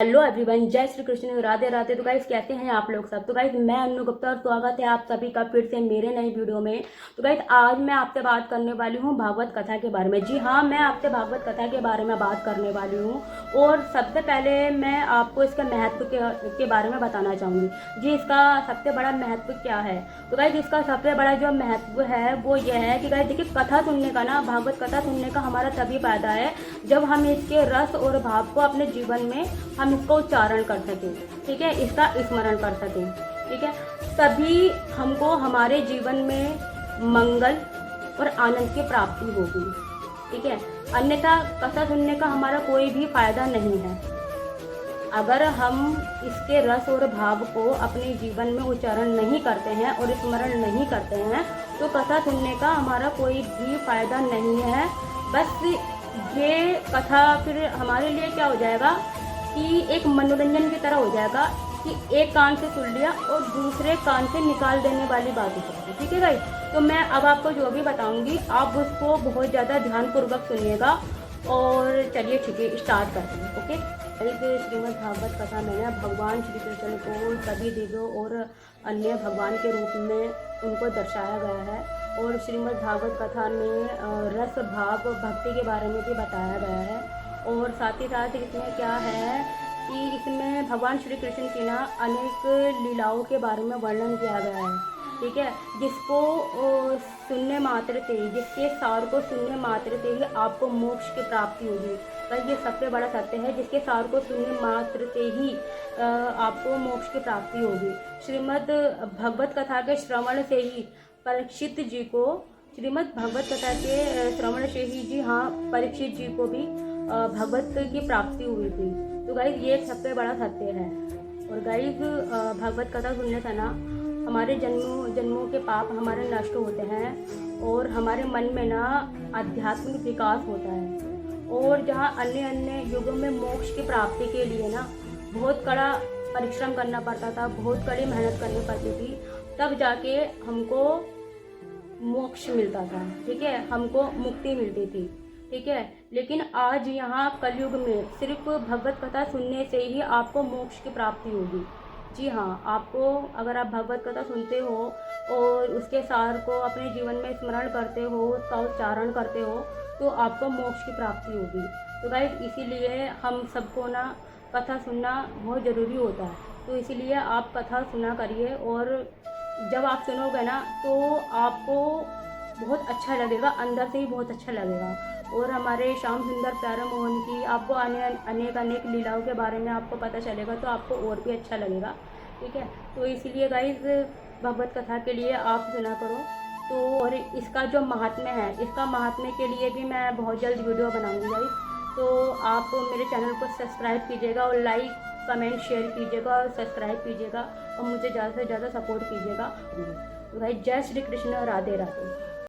Hello everyone, जय श्री कृष्ण, राधे राधे। तो guys कैसे हैं आप लोग सब। तो गाइस मैं अनु गुप्ता और स्वागत है आप सभी का फिर से मेरे नई वीडियो में। तो गाइस आज मैं आपसे बात करने वाली हूँ भागवत कथा के बारे में। जी हाँ, मैं आपसे भागवत कथा के बारे में बात करने वाली हूँ। और सबसे पहले मैं आपको इसके महत्व के बारे में बताना चाहूँगी। जी, इसका सबसे बड़ा महत्व क्या है। तो गाइस इसका सबसे बड़ा जो महत्व है वो यह है कि गाइस देखिए, कथा सुनने का ना, भागवत कथा सुनने का हमारा तभी फायदा है जब हम इसके रस और भाव को अपने जीवन में हम इसको उच्चारण कर सकें, ठीक है, इसका स्मरण कर सकें, ठीक है। तभी हमको हमारे जीवन में मंगल और आनंद की प्राप्ति होगी, ठीक है। अन्यथा कथा सुनने का हमारा कोई भी फायदा नहीं है। अगर हम इसके रस और भाव को अपने जीवन में उच्चारण नहीं करते हैं और स्मरण नहीं करते हैं तो कथा सुनने का हमारा कोई भी फायदा नहीं है। बस ये कथा फिर हमारे लिए क्या हो जाएगा कि एक मनोरंजन की तरह हो जाएगा कि एक कान से सुन लिया और दूसरे कान से निकाल देने वाली बात हो जाएगी, ठीक है गाइस। तो मैं अब आपको जो भी बताऊंगी आप उसको बहुत ज़्यादा ध्यानपूर्वक सुनिएगा। और चलिए ठीक है, स्टार्ट करते हैं। ओके, श्रीमद् भागवत कथा में भगवान श्री कृष्ण को सभी देवों और अन्य भगवान के रूप में उनको दर्शाया गया है। और श्रीमद् भागवत कथा में रस भाव भक्ति के बारे में भी बताया गया है। और साथ ही साथ इसमें क्या है कि इसमें भगवान श्री कृष्ण की ना अनेक लीलाओं के बारे में वर्णन किया गया है, ठीक है। जिसको सुनने मात्र से ही, जिसके सार को सुनने मात्र से ही आपको मोक्ष की प्राप्ति होगी। तो ये सबसे बड़ा सत्य है, जिसके सार को सुनने मात्र से ही आपको मोक्ष की प्राप्ति होगी। श्रीमद् भगवत कथा के श्रवण से ही परीक्षित जी को, श्रीमद् भगवत कथा के श्रवण से ही, जी हाँ, परीक्षित जी को भी भगवत की प्राप्ति हुई थी। तो गाइस ये सबसे बड़ा सत्य है। और गाइस भगवत कथा सुनने से ना हमारे जन्मों के पाप हमारे नष्ट होते हैं और हमारे मन में ना आध्यात्मिक विकास होता है। और जहाँ अन्य अन्य युगों में मोक्ष की प्राप्ति के लिए ना बहुत कड़ा परिश्रम करना पड़ता था, बहुत कड़ी मेहनत करनी पड़ती थी, तब जाके हमको मोक्ष मिलता था, ठीक है, हमको मुक्ति मिलती थी, ठीक है। लेकिन आज यहाँ कलयुग में सिर्फ भगवत कथा सुनने से ही आपको मोक्ष की प्राप्ति होगी। जी हाँ, आपको अगर आप भगवत कथा सुनते हो और उसके सार को अपने जीवन में स्मरण करते हो, उसका उच्चारण करते हो, तो आपको मोक्ष की प्राप्ति होगी। तो गाइस इसीलिए हम सबको ना कथा सुनना बहुत ज़रूरी होता है। तो इसीलिए आप कथा सुना करिए। और जब आप सुनोगे ना तो आपको बहुत अच्छा लगेगा, अंदर से ही बहुत अच्छा लगेगा। और हमारे श्याम सुंदर प्यारे मोहन की आपको अनेक लीलाओं के बारे में आपको पता चलेगा तो आपको और भी अच्छा लगेगा, ठीक है। तो इसीलिए गाइस भगवत कथा के लिए आप सुना करो। तो और इसका जो महात्म्य है, इसका महात्म्य के लिए भी मैं बहुत जल्द वीडियो बनाऊंगी गाइस। तो आप मेरे चैनल को सब्सक्राइब कीजिएगा और लाइक कमेंट शेयर कीजिएगा और सब्सक्राइब कीजिएगा और मुझे ज़्यादा से ज़्यादा सपोर्ट कीजिएगा। तो गाइस जय श्री कृष्ण, राधे राधे।